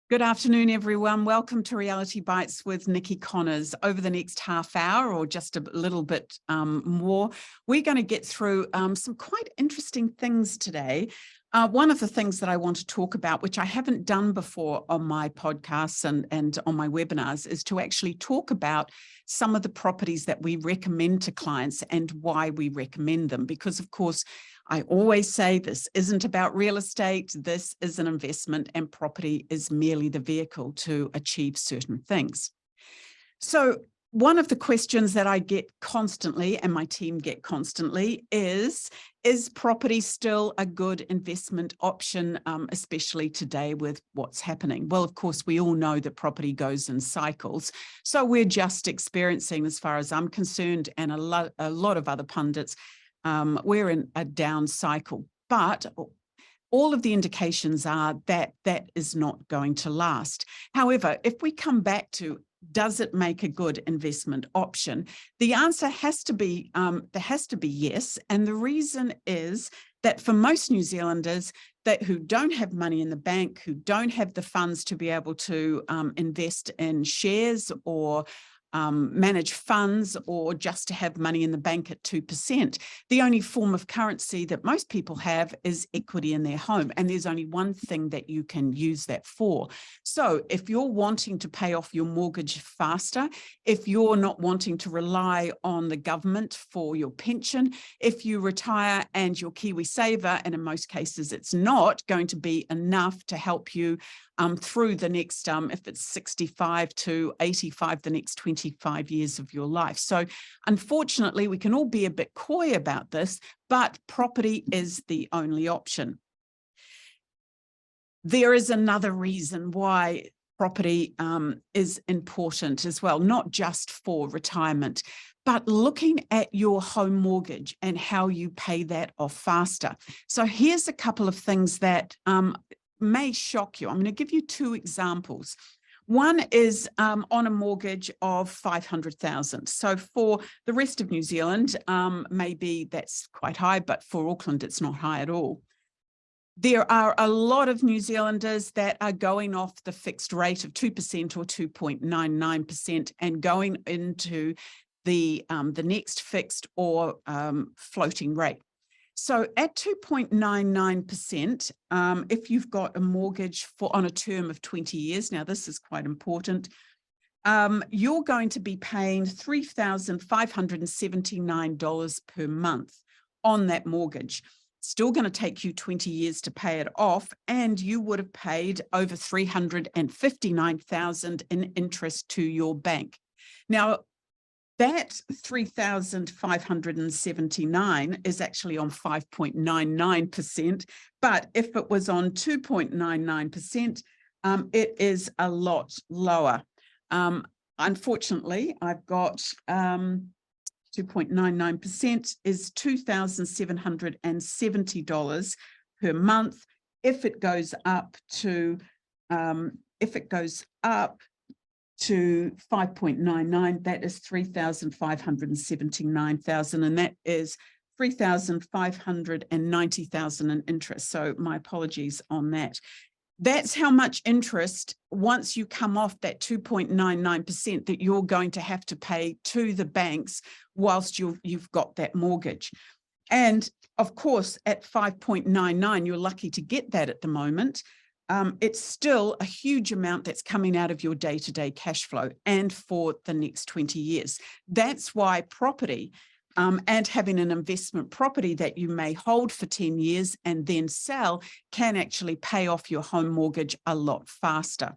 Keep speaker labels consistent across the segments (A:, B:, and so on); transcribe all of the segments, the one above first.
A: Good afternoon, everyone. Welcome to Reality Bites with Nikki Connors. Over the next half hour or just a little bit more, we're going to get through some quite interesting things today. One of the things that I want to talk about, which I haven't done before on my podcasts and on my webinars, is to actually talk about some of the properties that we recommend to clients and why we recommend them. Because, of course, I always say this isn't about real estate, this is an investment, and property is merely the vehicle to achieve certain things. So one of the questions that I get constantly, and my team get constantly, is property still a good investment option, especially today with what's happening? Well, of course, we all know that property goes in cycles. So we're just experiencing, as far as I'm concerned, and a lot of other pundits, we're in a down cycle, but all of the indications are that that is not going to last. However, if we come back to, does it make a good investment option? The answer has to be, yes. And the reason is that for most New Zealanders who don't have money in the bank, who don't have the funds to be able to invest in shares or manage funds, or just to have money in the bank at 2%. The only form of currency that most people have is equity in their home. And there's only one thing that you can use that for. So if you're wanting to pay off your mortgage faster, if you're not wanting to rely on the government for your pension, if you retire and your KiwiSaver, and in most cases it's not going to be enough to help you through the next, if it's 65 to 85, the next 25 years of your life. So unfortunately, we can all be a bit coy about this, but property is the only option. There is another reason why property is important as well, not just for retirement, but looking at your home mortgage and how you pay that off faster. So here's a couple of things that may shock you. I'm going to give you two examples. One is on a mortgage of $500,000. So for the rest of New Zealand, maybe that's quite high, but for Auckland, it's not high at all. There are a lot of New Zealanders that are going off the fixed rate of 2% or 2.99% and going into the next fixed or floating rate. So at 2.99%, if you've got a mortgage on a term of 20 years, now this is quite important, you're going to be paying $3,579 per month on that mortgage. Still going to take you 20 years to pay it off, and you would have paid over $359,000 in interest to your bank. Now, that 3,579 is actually on 5.99%, but if it was on 2.99%, it is a lot lower. Unfortunately, I've got 2.99% is $2,770 per month. If it goes up to 5.99, that is $3,579,000, and that is $3,590,000 in interest. So my apologies on that. That's how much interest, once you come off that 2.99%, that you're going to have to pay to the banks whilst you've got that mortgage. And of course, at 5.99, you're lucky to get that at the moment. It's still a huge amount that's coming out of your day-to-day cash flow and for the next 20 years. That's why property and having an investment property that you may hold for 10 years and then sell can actually pay off your home mortgage a lot faster.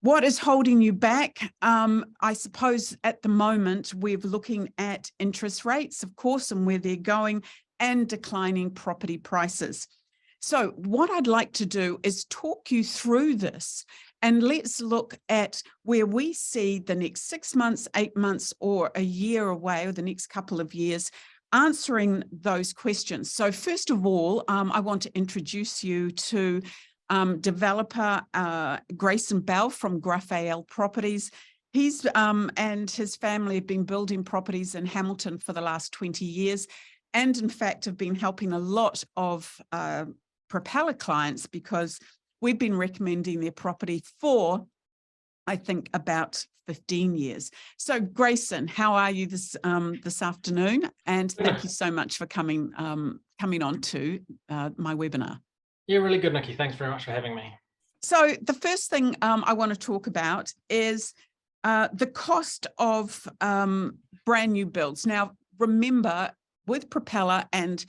A: What is holding you back? I suppose at the moment we're looking at interest rates, of course, and where they're going, and declining property prices. So what I'd like to do is talk you through this, and let's look at where we see the next 6 months, 8 months, or a year away, or the next couple of years, answering those questions. So first of all, I want to introduce you to developer Grayson Bell from Propellor Properties. He's and his family have been building properties in Hamilton for the last 20 years, and in fact have been helping a lot of Propellor clients, because we've been recommending their property for, I think, about 15 years. So Grayson, how are you this afternoon? And thank you so much for coming on to my webinar.
B: Yeah, really good, Nikki. Thanks very much for having me.
A: So the first thing I want to talk about is the cost of brand new builds. Now, remember, with Propellor and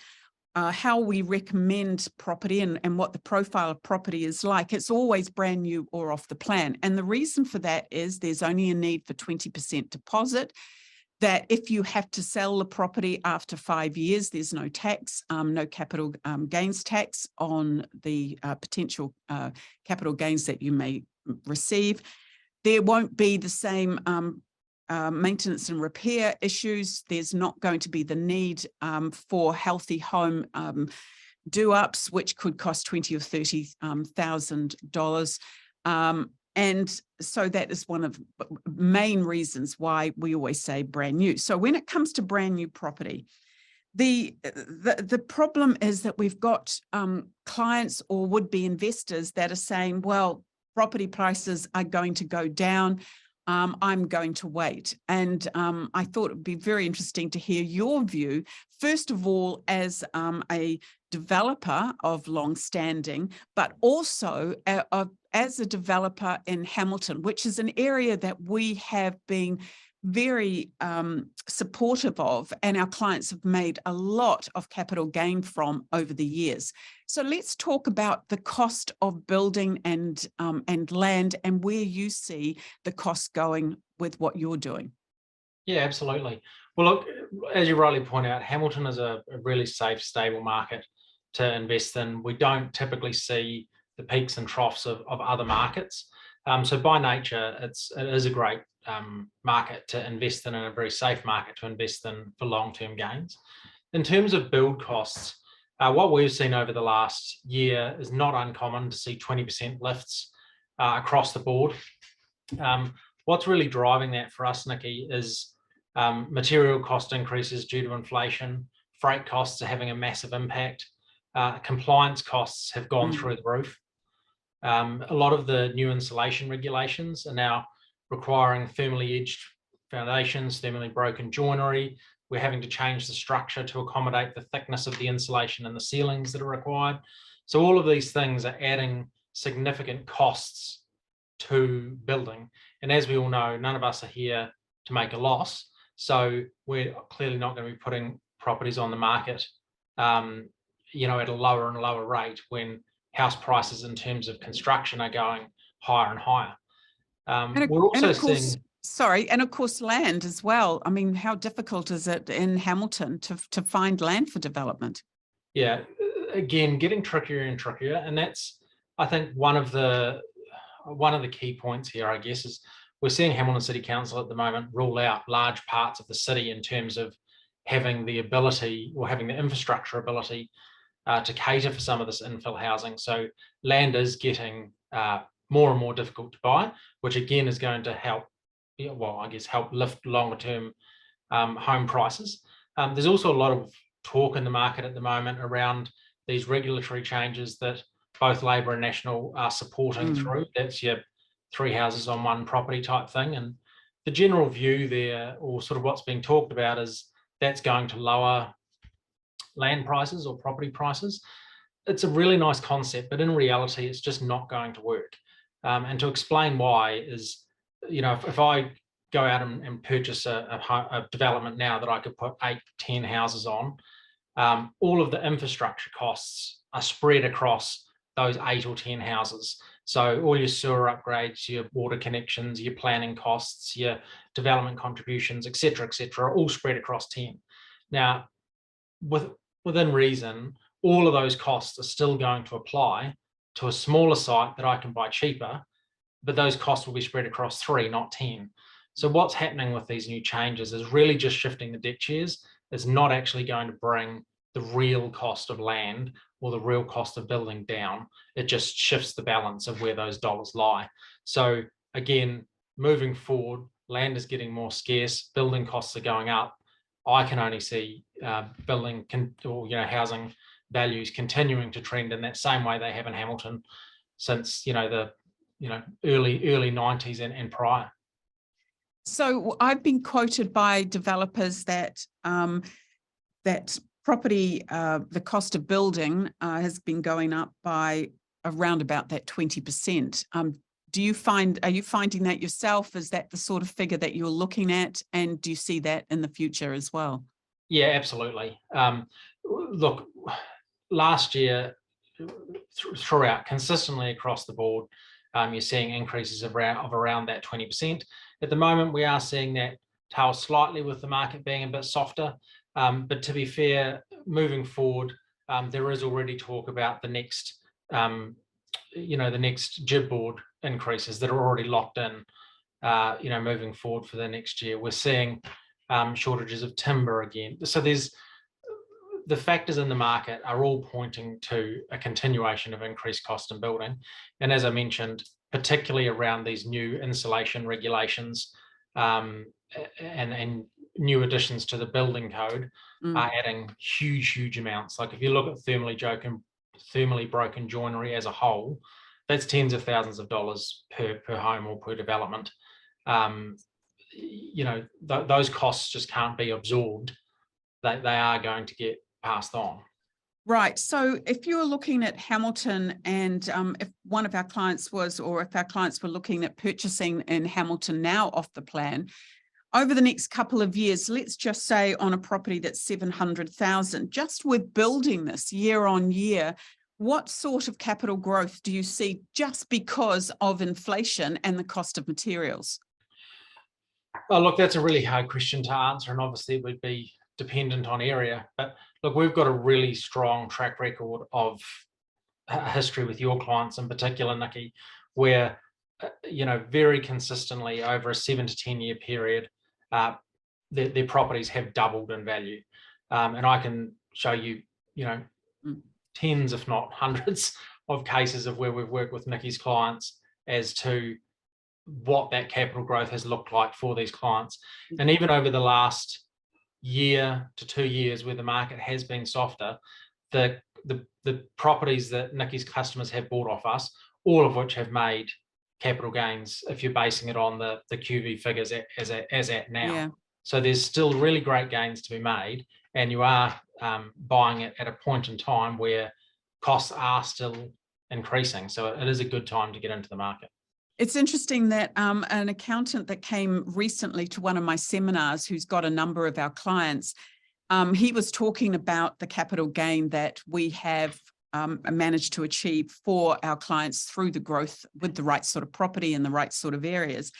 A: how we recommend property and what the profile of property is like, it's always brand new or off the plan. And the reason for that is there's only a need for 20% deposit, that if you have to sell the property after 5 years, there's no tax, no capital gains tax on the potential capital gains that you may receive. There won't be the same maintenance and repair issues. There's not going to be the need for healthy home do-ups, which could cost $20,000 or $30,000. And so that is one of the main reasons why we always say brand new. So when it comes to brand new property, the problem is that we've got clients or would-be investors that are saying, well, property prices are going to go down. I'm going to wait. And I thought it would be very interesting to hear your view, first of all, as a developer of long-standing, but also as a developer in Hamilton, which is an area that we have been very supportive of, and our clients have made a lot of capital gain from over the years. So let's talk about the cost of building and land, and where you see the cost going with what you're doing.
B: Yeah, absolutely. Well, look, as you rightly point out, Hamilton is a really safe, stable market to invest in. We don't typically see the peaks and troughs of other markets. So by nature, it is a great market to invest in, and a very safe market to invest in for long-term gains. In terms of build costs, what we've seen over the last year is not uncommon to see 20% lifts across the board. What's really driving that for us, Nikki, is material cost increases due to inflation. Freight costs are having a massive impact. Compliance costs have gone through the roof. A lot of the new insulation regulations are now requiring thermally edged foundations, thermally broken joinery. We're having to change the structure to accommodate the thickness of the insulation and the ceilings that are required. So all of these things are adding significant costs to building. And as we all know, none of us are here to make a loss. So we're clearly not going to be putting properties on the market, you know, at a lower and lower rate when house prices in terms of construction are going higher and higher. We're also seeing...
A: Sorry, and of course land as well. I mean, how difficult is it in Hamilton to find land for development?
B: Yeah, again, getting trickier and trickier. And that's, I think, one of the key points here, I guess, is we're seeing Hamilton City Council at the moment rule out large parts of the city in terms of having the ability or having the infrastructure ability to cater for some of this infill housing. So land is getting more and more difficult to buy, which again is going to help, well, I guess, help lift longer term home prices. There's also a lot of talk in the market at the moment around these regulatory changes that both Labor and National are supporting through. That's your 3 houses on one property type thing. And the general view there, or sort of what's being talked about, is that's going to lower land prices or property prices. It's a really nice concept, but in reality, it's just not going to work. And to explain why is, you know, if I go out and purchase a development now that I could put 8, 10 houses on, all of the infrastructure costs are spread across those 8 or 10 houses. So all your sewer upgrades, your water connections, your planning costs, your development contributions, et cetera, are all spread across 10. Now, within reason, all of those costs are still going to apply to a smaller site that I can buy cheaper, but those costs will be spread across 3, not 10. So what's happening with these new changes is really just shifting the deck chairs. It's not actually going to bring the real cost of land or the real cost of building down. It just shifts the balance of where those dollars lie. So again, moving forward, land is getting more scarce, building costs are going up. I can only see housing values continuing to trend in that same way they have in Hamilton. since the early 90s and prior.
A: So I've been quoted by developers that that property, the cost of building has been going up by around about that 20%. Are you finding that yourself? Is that the sort of figure that you're looking at? And do you see that in the future as well?
B: Yeah, absolutely. Look, last year, throughout, consistently across the board, you're seeing increases of around that 20%. At the moment, we are seeing that tail slightly with the market being a bit softer. But to be fair, moving forward, there is already talk about the next, the next GIB board increases that are already locked in, moving forward for the next year. We're seeing shortages of timber again. So the factors in the market are all pointing to a continuation of increased cost in building. And as I mentioned, particularly around these new insulation regulations and new additions to the building code are adding huge amounts. Like if you look at thermally broken joinery as a whole, that's tens of thousands of dollars per home or per development. Those costs just can't be absorbed. They are going to get passed on.
A: Right. So if you're looking at Hamilton and if one of our clients was, or if our clients were looking at purchasing in Hamilton now off the plan, over the next couple of years, let's just say on a property that's 700,000, just with building this year on year, what sort of capital growth do you see just because of inflation and the cost of materials?
B: Oh, look, that's a really hard question to answer, and obviously it would be dependent on area. But look, we've got a really strong track record of history with your clients in particular, Nikki, where very consistently over a 7 to 10 year period, their properties have doubled in value, and I can show you, tens, if not hundreds, of cases of where we've worked with Nikki's clients as to what that capital growth has looked like for these clients. And even over the last year to 2 years, where the market has been softer, the properties that Nikki's customers have bought off us, all of which have made capital gains if you're basing it on the QV figures as at now. Yeah. So there's still really great gains to be made, and you are buying it at a point in time where costs are still increasing. So it is a good time to get into the market.
A: It's interesting that an accountant that came recently to one of my seminars, who's got a number of our clients, he was talking about the capital gain that we have managed to achieve for our clients through the growth with the right sort of property in the right sort of areas.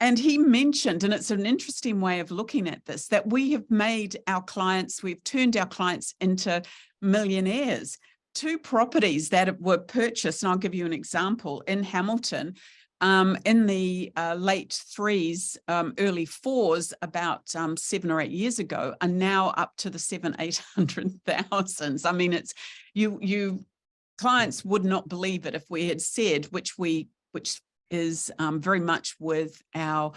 A: And he mentioned, and it's an interesting way of looking at this, that we have made our clients, we've turned our clients into millionaires. 2 properties that were purchased, and I'll give you an example, in Hamilton, in the late 3s, early 4s, about 7 or 8 years ago, are now up to the 700,000-800,000. I mean, it's you clients would not believe it if we had said, which is very much with our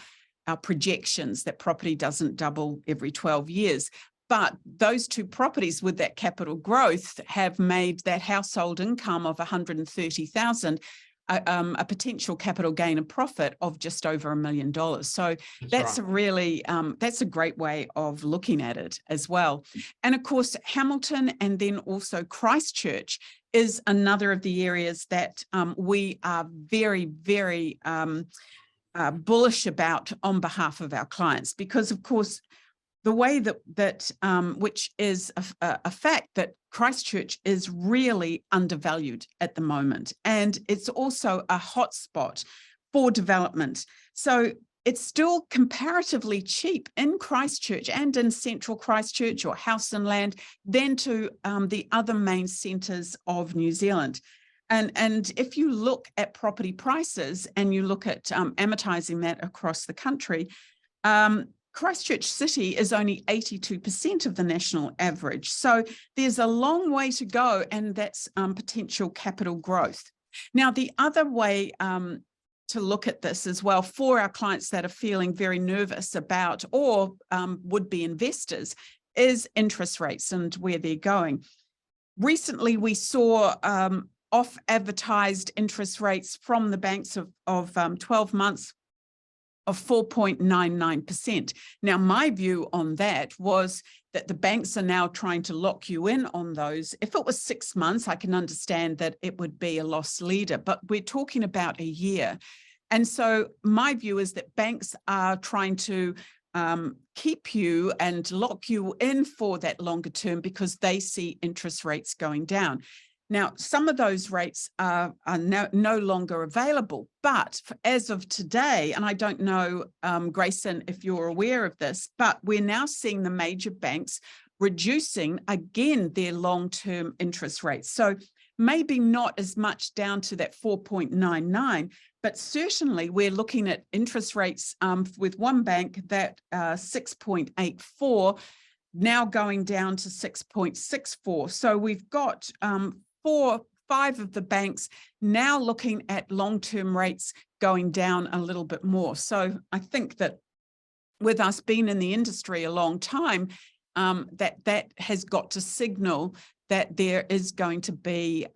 A: projections, that property doesn't double every 12 years. But those 2 properties with that capital growth have made that household income of 130,000 a potential capital gain and profit of just over $1 million. So that's right. A really, that's a great way of looking at it as well. And of course, Hamilton and then also Christchurch is another of the areas that we are very, very bullish about on behalf of our clients, because of course, the way that which is a fact that Christchurch is really undervalued at the moment. And it's also a hotspot for development. So it's still comparatively cheap in Christchurch and in central Christchurch or House and Land than to the other main centres of New Zealand. And if you look at property prices and you look at amortising that across the country, Christchurch City is only 82% of the national average. So there's a long way to go, and that's potential capital growth. Now, the other way to look at this as well for our clients that are feeling very nervous about, or would-be investors, is interest rates and where they're going. Recently, we saw off advertised interest rates from the banks of 12 months of 4.99%. Now, my view on that was that the banks are now trying to lock you in on those. If it was 6 months, I can understand that it would be a loss leader, but we're talking about a year. And so my view is that banks are trying to keep you and lock you in for that longer term because they see interest rates going down. Now, some of those rates are no longer available, but as of today, and I don't know, Grayson, if you're aware of this, but we're now seeing the major banks reducing again their long-term interest rates. So maybe not as much down to that 4.99, but certainly we're looking at interest rates with one bank that 6.84, now going down to 6.64. So we've got 5 of the banks now looking at long-term rates going down a little bit more. So I think that with us being in the industry a long time, that has got to signal that there is going to be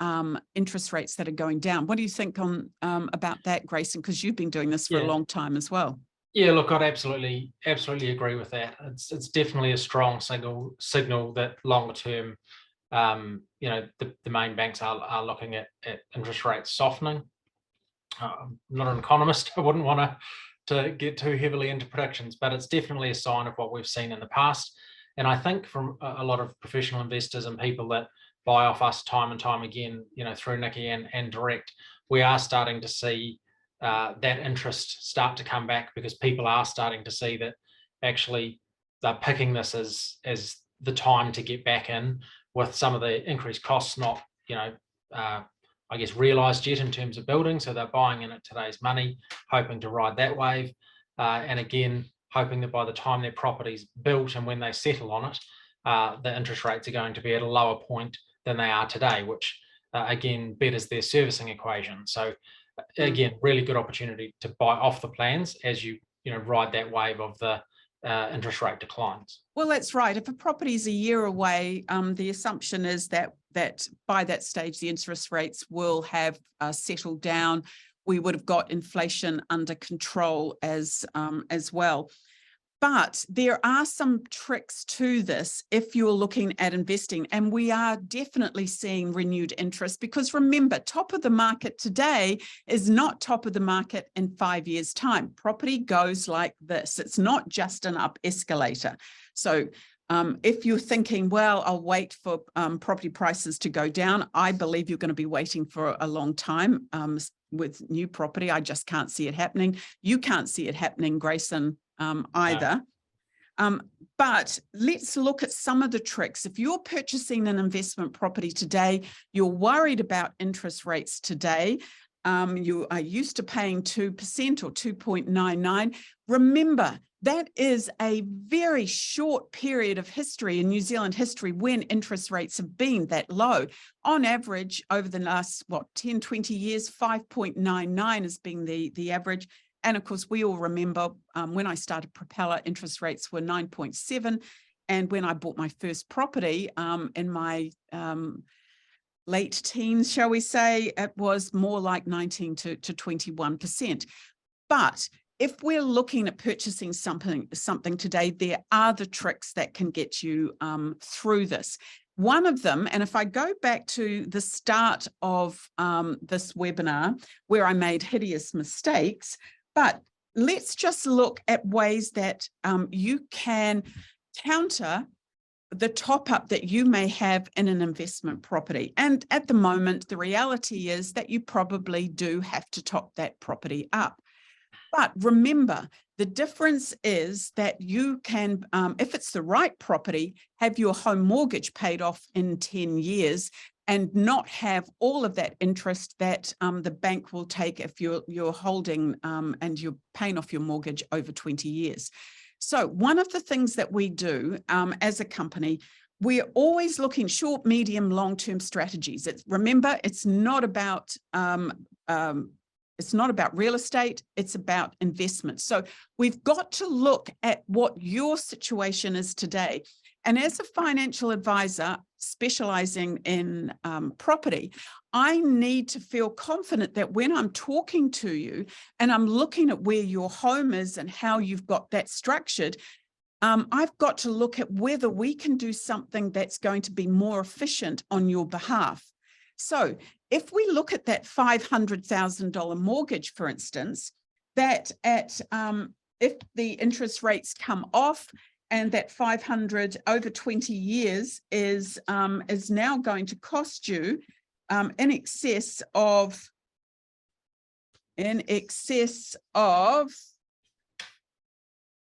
A: interest rates that are going down. What do you think on about that, Grayson? Because you've been doing this for a long time as well.
B: Yeah, look, I'd absolutely agree with that. It's definitely a strong signal that longer term, the main banks are looking at interest rates softening. I'm not an economist. I wouldn't want to get too heavily into predictions, but it's definitely a sign of what we've seen in the past. And I think from a lot of professional investors and people that buy off us time and time again, through Nikki and Direct, we are starting to see that interest start to come back because people are starting to see that actually they're picking this as the time to get back in, with some of the increased costs not, I guess, realised yet in terms of building. So they're buying in at today's money, hoping to ride that wave. And again, hoping that by the time their property's built and when they settle on it, the interest rates are going to be at a lower point than they are today, which again, betters their servicing equation. So again, really good opportunity to buy off the plans as you ride that wave of the interest rate declines.
A: Well, that's right. If a property is a year away, the assumption is that by that stage, the interest rates will have settled down. We would have got inflation under control as well. But there are some tricks to this if you're looking at investing, and we are definitely seeing renewed interest because remember, top of the market today is not top of the market in 5 years' time. Property goes like this. It's not just an up escalator. So if you're thinking, well, I'll wait for property prices to go down, I believe you're going to be waiting for a long time with new property. I just can't see it happening. You can't see it happening, Grayson, either. But let's look at some of the tricks. If you're purchasing an investment property today, you're worried about interest rates today, you are used to paying 2% or 2.99. Remember, that is a very short period of history in New Zealand history when interest rates have been that low. On average, over the last, 10, 20 years, 5.99 has been the average. And of course, we all remember when I started Propellor, interest rates were 9.7. And when I bought my first property in my late teens, shall we say, it was more like 19 to 21%. But if we're looking at purchasing something today, there are the tricks that can get you through this. One of them, and if I go back to the start of this webinar where I made hideous mistakes, but let's just look at ways that you can counter the top up that you may have in an investment property. And at the moment, the reality is that you probably do have to top that property up. But remember, the difference is that you can, if it's the right property, have your home mortgage paid off in 10 years and not have all of that interest that the bank will take if you're holding and you're paying off your mortgage over 20 years. So one of the things that we do as a company, we're always looking short, medium, long-term strategies. Remember, it's not about real estate, it's about investment. So we've got to look at what your situation is today. And as a financial advisor specializing in property, I need to feel confident that when I'm talking to you and I'm looking at where your home is and how you've got that structured, I've got to look at whether we can do something that's going to be more efficient on your behalf. So if we look at that $500,000 mortgage, for instance, that if the interest rates come off and that 500 over 20 years is now going to cost you in excess of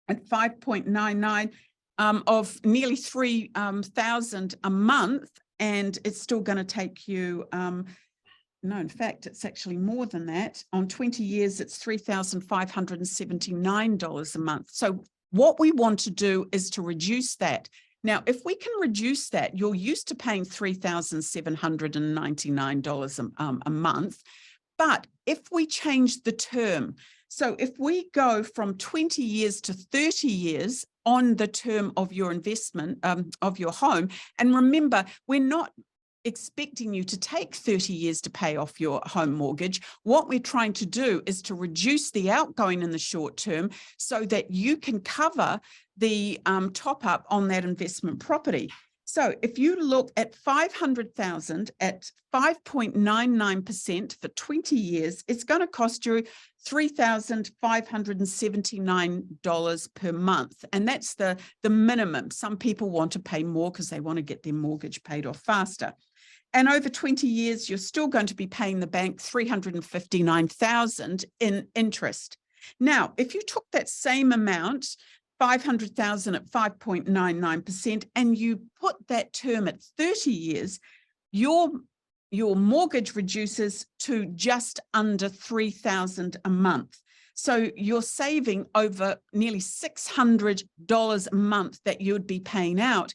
A: at 5.99 of nearly 3,000 a month, and it's still going to take you no, in fact, it's actually more than that. On 20 years, it's $3,579 a month. So what we want to do is to reduce that. Now, if we can reduce that, you're used to paying $3,799 a month. But if we change the term, so if we go from 20 years to 30 years on the term of your investment, of your home, and remember, we're not expecting you to take 30 years to pay off your home mortgage. What we're trying to do is to reduce the outgoing in the short term so that you can cover the top up on that investment property. So if you look at 500,000 at 5.99% for 20 years, it's going to cost you $3,579 per month. And that's the minimum. Some people want to pay more because they want to get their mortgage paid off faster. And over 20 years, you're still going to be paying the bank $359,000 in interest. Now, if you took that same amount, 500,000 at 5.99%, and you put that term at 30 years, your mortgage reduces to just under $3,000 a month. So you're saving over nearly $600 a month that you would be paying out.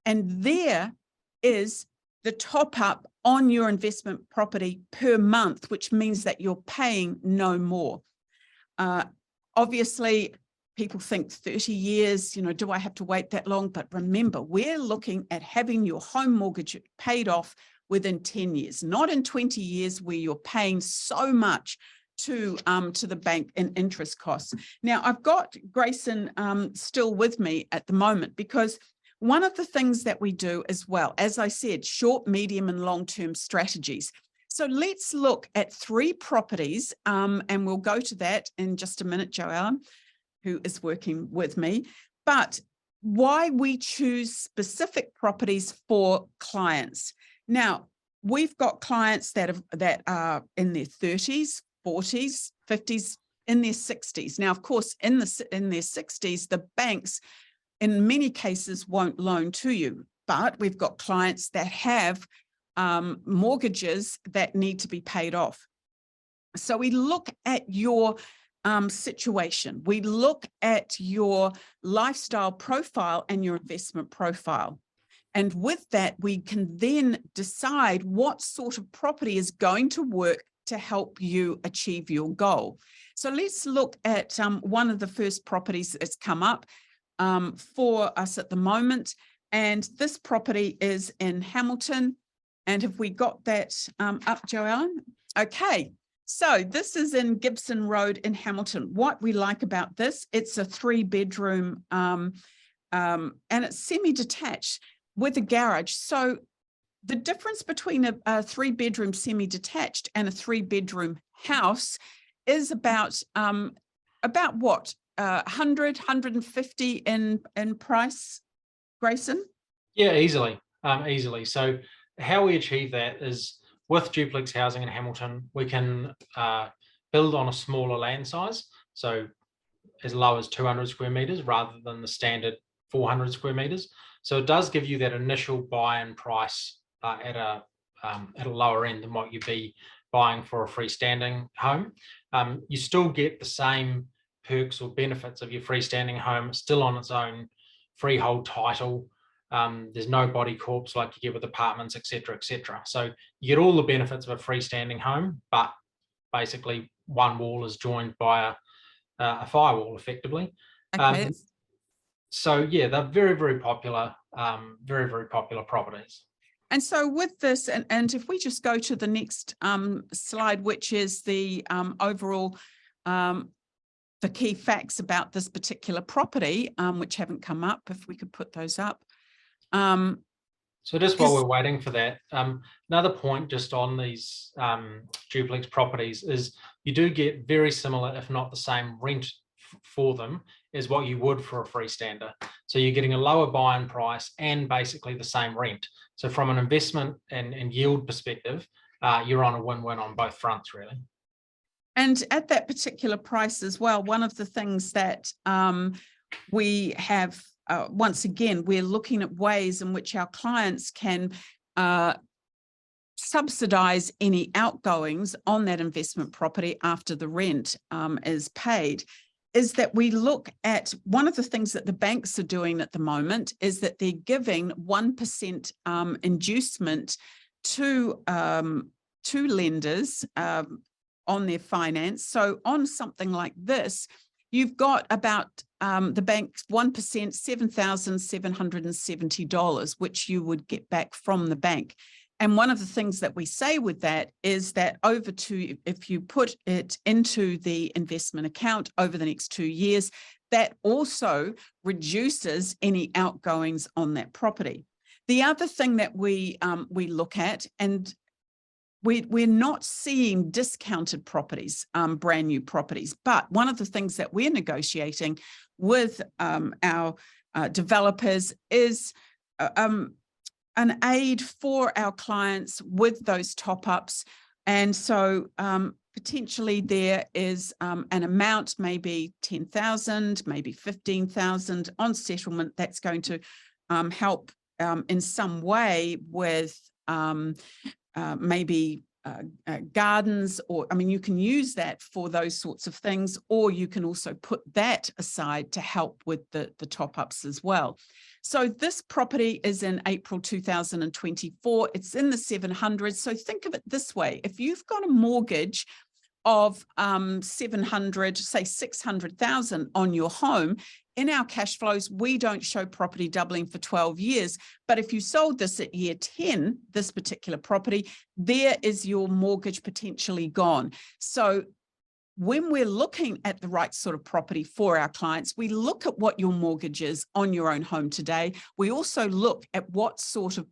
A: And there is the top up on your investment property per month, which means that you're paying no more. Obviously, people think 30 years, do I have to wait that long? But remember, we're looking at having your home mortgage paid off within 10 years, not in 20 years where you're paying so much to the bank in interest costs. Now, I've got Grayson still with me at the moment, because one of the things that we do as well, as I said, short, medium, and long-term strategies. So let's look at 3 properties, and we'll go to that in just a minute, Joellen, who is working with me. But why we choose specific properties for clients. Now, we've got clients that are in their 30s, 40s, 50s, in their 60s. Now, of course, in their 60s, the banks in many cases won't loan to you, but we've got clients that have mortgages that need to be paid off. So we look at your situation. We look at your lifestyle profile and your investment profile. And with that, we can then decide what sort of property is going to work to help you achieve your goal. So let's look at one of the first properties that's come up for us at the moment. And this property is in Hamilton. And have we got that up, Joellen? Okay. So this is in Gibson Road in Hamilton. What we like about this, it's a 3-bedroom and it's semi-detached with a garage. So the difference between a 3-bedroom semi-detached and a 3-bedroom house is about what? 100, 150 in price, Grayson?
B: Yeah, easily. So how we achieve that is with duplex housing in Hamilton, we can build on a smaller land size, so as low as 200 square meters rather than the standard 400 square meters. So it does give you that initial buy-in price at a lower end than what you'd be buying for a freestanding home. You still get the same perks or benefits of your freestanding home, still on its own freehold title. There's no body corps like you get with apartments, etc., etc. So you get all the benefits of a freestanding home, but basically one wall is joined by a firewall, effectively.
A: Okay.
B: So yeah, they're very, very popular, very, very popular properties.
A: And so with this, and if we just go to the next slide, which is the overall, the key facts about this particular property, which haven't come up, if we could put those up.
B: So just while we're waiting for that, another point just on these duplex properties is you do get very similar, if not the same rent for them as what you would for a freestander. So you're getting a lower buy-in price and basically the same rent. So from an investment and yield perspective, you're on a win-win on both fronts, really.
A: And at that particular price as well, one of the things that we have, once again, we're looking at ways in which our clients can subsidize any outgoings on that investment property after the rent is paid, is that we look at one of the things that the banks are doing at the moment is that they're giving 1% inducement to lenders on their finance. So on something like this, you've got about the bank's 1%, $7,770, which you would get back from the bank. And one of the things that we say with that is that if you put it into the investment account over the next 2 years, that also reduces any outgoings on that property. The other thing that we look at, and we're not seeing discounted properties, brand new properties, but one of the things that we're negotiating with our developers is an aid for our clients with those top-ups. And so potentially there is an amount, maybe 10,000, maybe 15,000 on settlement that's going to help in some way with maybe gardens, or I mean, you can use that for those sorts of things, or you can also put that aside to help with the top-ups as well. So this property is in April 2024. It's in the 700s. So think of it this way. If you've got a mortgage of 700, say 600,000 on your home, in our cash flows, we don't show property doubling for 12 years. But if you sold this at year 10, this particular property, there is your mortgage potentially gone. So when we're looking at the right sort of property for our clients, we look at what your mortgage is on your own home today. We also look at what sort of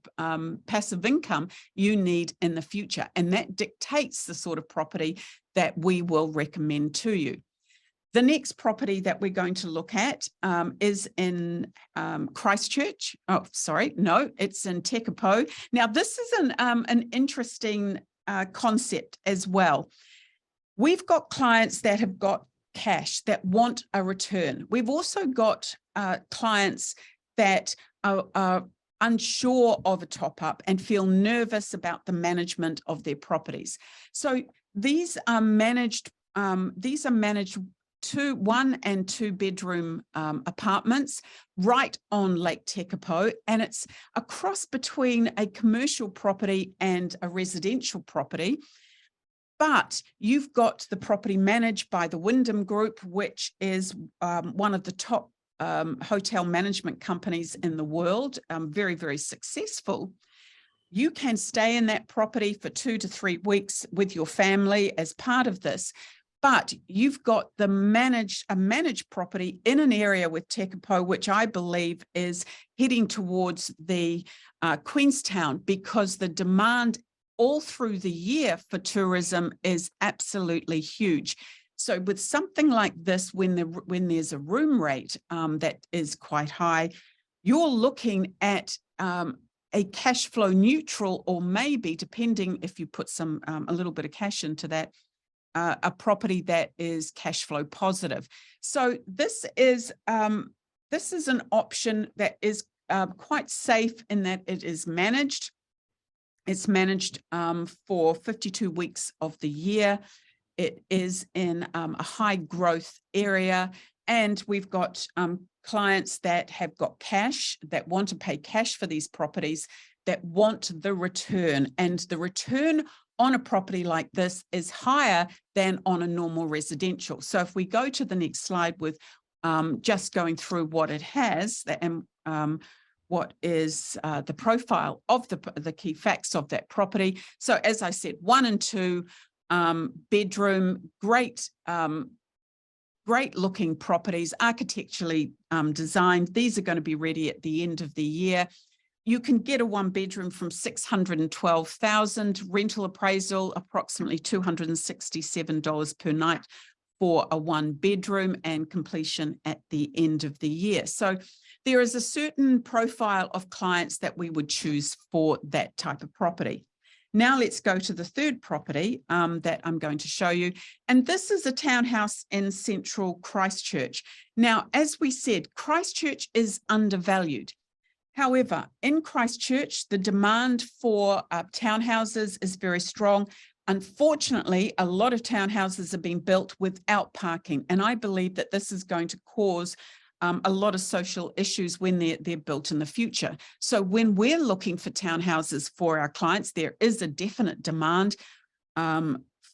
A: passive income you need in the future. And that dictates the sort of property that we will recommend to you. The next property that we're going to look at is in Christchurch. Oh, sorry, no, it's in Tekapo. Now, this is an interesting concept as well. We've got clients that have got cash that want a return. We've also got clients that are unsure of a top-up and feel nervous about the management of their properties. So these are managed. These are managed 1 and 2 bedroom apartments right on Lake Tekapo, and it's a cross between a commercial property and a residential property. But you've got the property managed by the Wyndham Group, which is one of the top hotel management companies in the world, very, very successful. You can stay in that property for 2 to 3 weeks with your family as part of this. But you've got a managed property in an area with Tekapo, which I believe is heading towards the Queenstown, because the demand all through the year for tourism is absolutely huge. So with something like this, when there's a room rate that is quite high, you're looking at a cash flow neutral, or maybe, depending if you put a little bit of cash into that, a property that is cash flow positive. So this is an option that is quite safe in that it is managed. It's managed for 52 weeks of the year. It is in a high growth area, and we've got clients that have got cash, that want to pay cash for these properties, that want the return, and the return on a property like this is higher than on a normal residential. So if we go to the next slide with just going through what it has and what is the profile of the key facts of that property. So as I said, 1 and 2 bedroom, great looking properties, architecturally designed. These are going to be ready at the end of the year. You can get a 1 bedroom from $612,000, rental appraisal approximately $267 per night for a 1 bedroom, and completion at the end of the year. So there is a certain profile of clients that we would choose for that type of property. Now let's go to the third property that I'm going to show you. And this is a townhouse in central Christchurch. Now, as we said, Christchurch is undervalued. However, in Christchurch, the demand for townhouses is very strong. Unfortunately, a lot of townhouses are being built without parking. And I believe that this is going to cause a lot of social issues when they're built in the future. So when we're looking for townhouses for our clients, there is a definite demand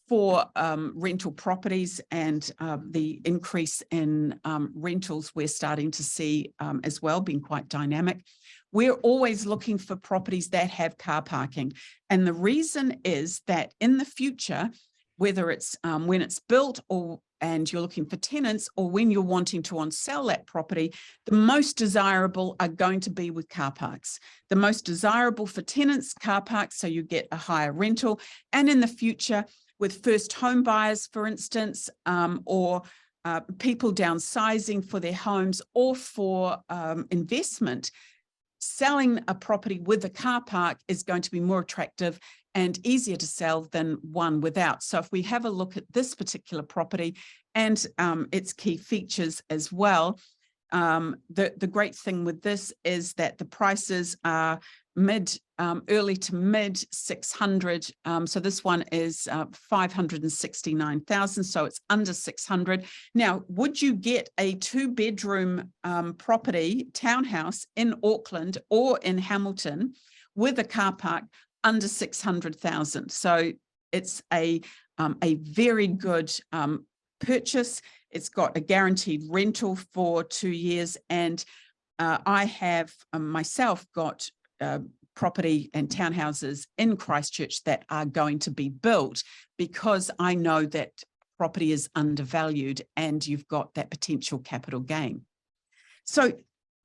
A: for rental properties, and the increase in rentals we're starting to see as well, being quite dynamic. We're always looking for properties that have car parking. And the reason is that in the future, whether it's when it's built and you're looking for tenants, or when you're wanting to on-sell that property, the most desirable are going to be with car parks. The most desirable for tenants, car parks, so you get a higher rental. And in the future, with first home buyers, for instance, or people downsizing for their homes or for investment, selling a property with a car park is going to be more attractive and easier to sell than one without. So if we have a look at this particular property and its key features as well, the great thing with this is that the prices are early to mid 600. So this one is 569,000. So it's under 600. Now, would you get a 2-bedroom property townhouse in Auckland or in Hamilton with a car park under 600,000? So it's a very good purchase. It's got a guaranteed rental for 2 years, and I have myself got property and townhouses in Christchurch that are going to be built because I know that property is undervalued and you've got that potential capital gain. So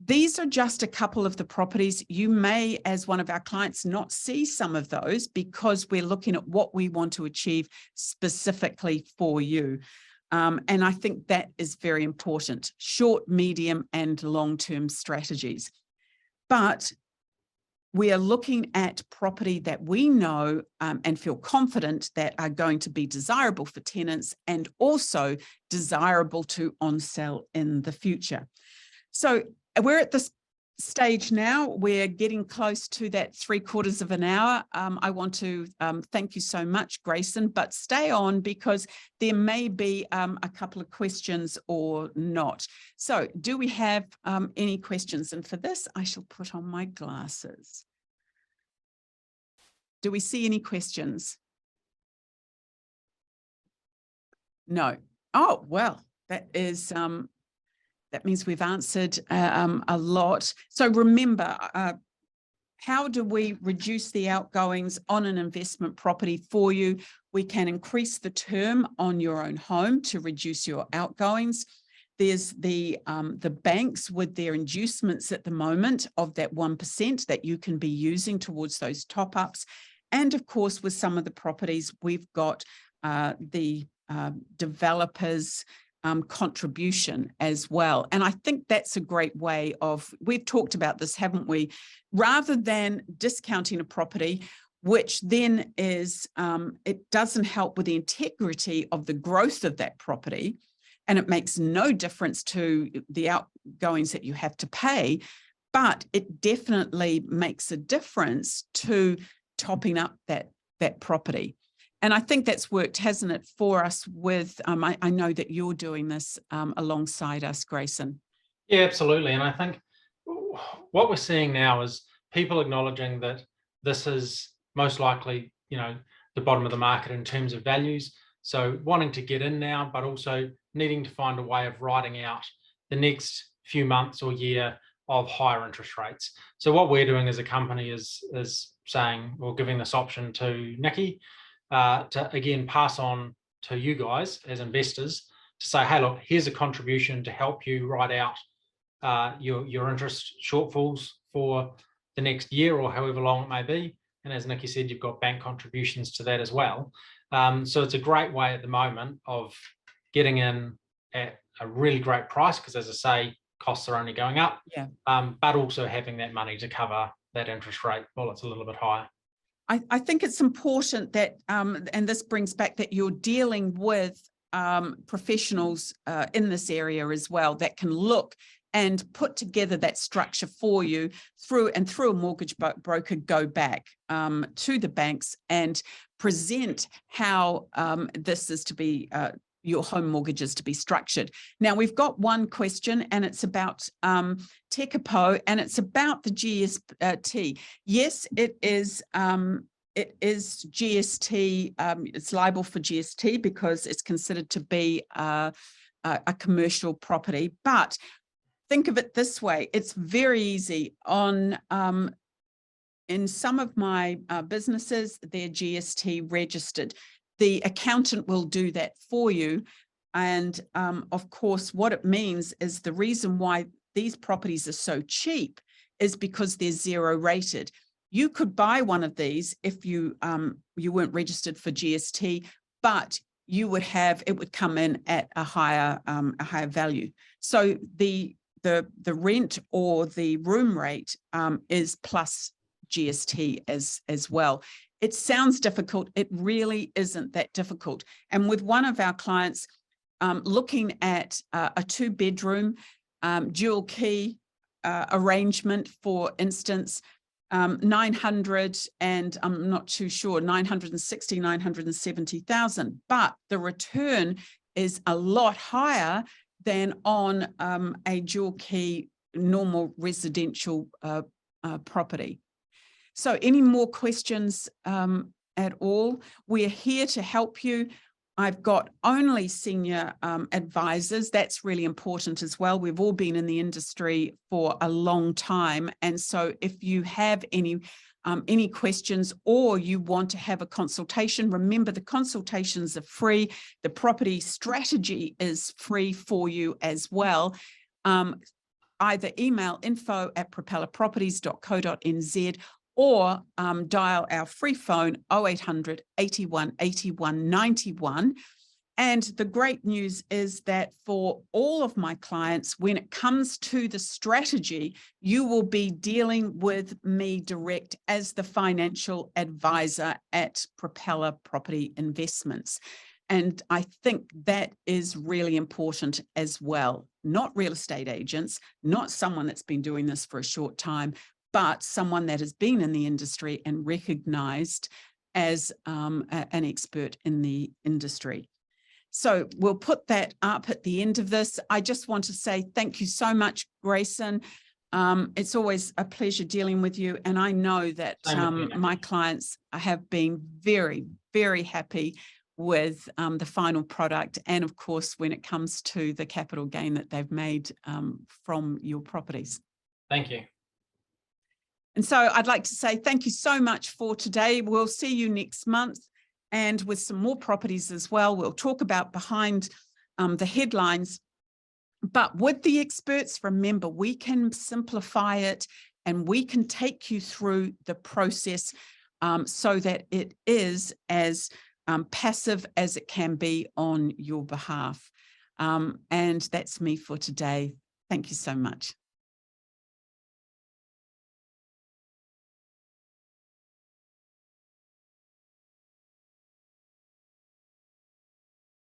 A: these are just a couple of the properties. You may, as one of our clients, not see some of those because we're looking at what we want to achieve specifically for you. And I think that is very important, short, medium, and long-term strategies. But we are looking at property that we know and feel confident that are going to be desirable for tenants and also desirable to on-sell in the future. So we're at this stage now. We're getting close to that 3/4 of an hour. I want to thank you so much, Grayson, but stay on because there may be a couple of questions or not. So do we have any questions? And for this, I shall put on my glasses. Do we see any questions? No. Oh, well, that is... that means we've answered a lot. So remember, how do we reduce the outgoings on an investment property for you? We can increase the term on your own home to reduce your outgoings. There's the banks with their inducements at the moment of that 1% that you can be using towards those top-ups. And of course, with some of the properties, we've got the developers' contribution as well. And I think that's a great way of, we've talked about this, haven't we? Rather than discounting a property, which then is, it doesn't help with the integrity of the growth of that property, and it makes no difference to the outgoings that you have to pay, but it definitely makes a difference to topping up that property. And I think that's worked, hasn't it, for us with, I know that you're doing this alongside us, Grayson.
B: Yeah, absolutely. And I think what we're seeing now is people acknowledging that this is most likely, the bottom of the market in terms of values. So wanting to get in now, but also needing to find a way of riding out the next few months or year of higher interest rates. So what we're doing as a company is saying, or giving this option to Nikki to again pass on to you guys as investors to say, hey, look, here's a contribution to help you ride out your interest shortfalls for the next year or however long it may be. And as Nikki said, you've got bank contributions to that as well. So it's a great way at the moment of getting in at a really great price, because as I say, costs are only going up, but also having that money to cover that interest rate while it's a little bit higher.
A: I think it's important that, and this brings back that you're dealing with professionals in this area as well that can look and put together that structure for you through a mortgage broker, go back to the banks and present how this is to be, your home mortgage is to be structured. Now, we've got one question, and it's about Tekapo, and it's about the GST. Yes, it is GST, it's liable for GST because it's considered to be a commercial property, but think of it this way, it's very easy. In some of my businesses, they're GST registered. The accountant will do that for you. And of course, what it means is the reason why these properties are so cheap is because they're zero rated. You could buy one of these if you weren't registered for GST, but you would have, it would come in at a higher value. So the rent or the room rate is plus GST as well. It sounds difficult. It really isn't that difficult. And with one of our clients looking at a 2-bedroom dual key arrangement, for instance, 900 and I'm not too sure, 960, 970,000, but the return is a lot higher than on a dual key normal residential property. So any more questions at all? We're here to help you. I've got only senior advisors. That's really important as well. We've all been in the industry for a long time. And so if you have any questions or you want to have a consultation, remember the consultations are free. The property strategy is free for you as well. Either email info@propellerproperties.co.nz or dial our free phone 0800 81 81 91. And the great news is that for all of my clients, when it comes to the strategy, you will be dealing with me direct as the financial advisor at Propellor Property Investments. And I think that is really important as well. Not real estate agents, not someone that's been doing this for a short time, but someone that has been in the industry and recognized as an expert in the industry. So we'll put that up at the end of this. I just want to say thank you so much, Grayson. It's always a pleasure dealing with you. And I know that my clients have been very, very happy with the final product. And of course, when it comes to the capital gain that they've made from your properties.
B: Thank you.
A: And so I'd like to say thank you so much for today. We'll see you next month and with some more properties as well. We'll talk about behind the headlines. But with the experts, remember, we can simplify it and we can take you through the process so that it is as passive as it can be on your behalf. And that's me for today. Thank you so much.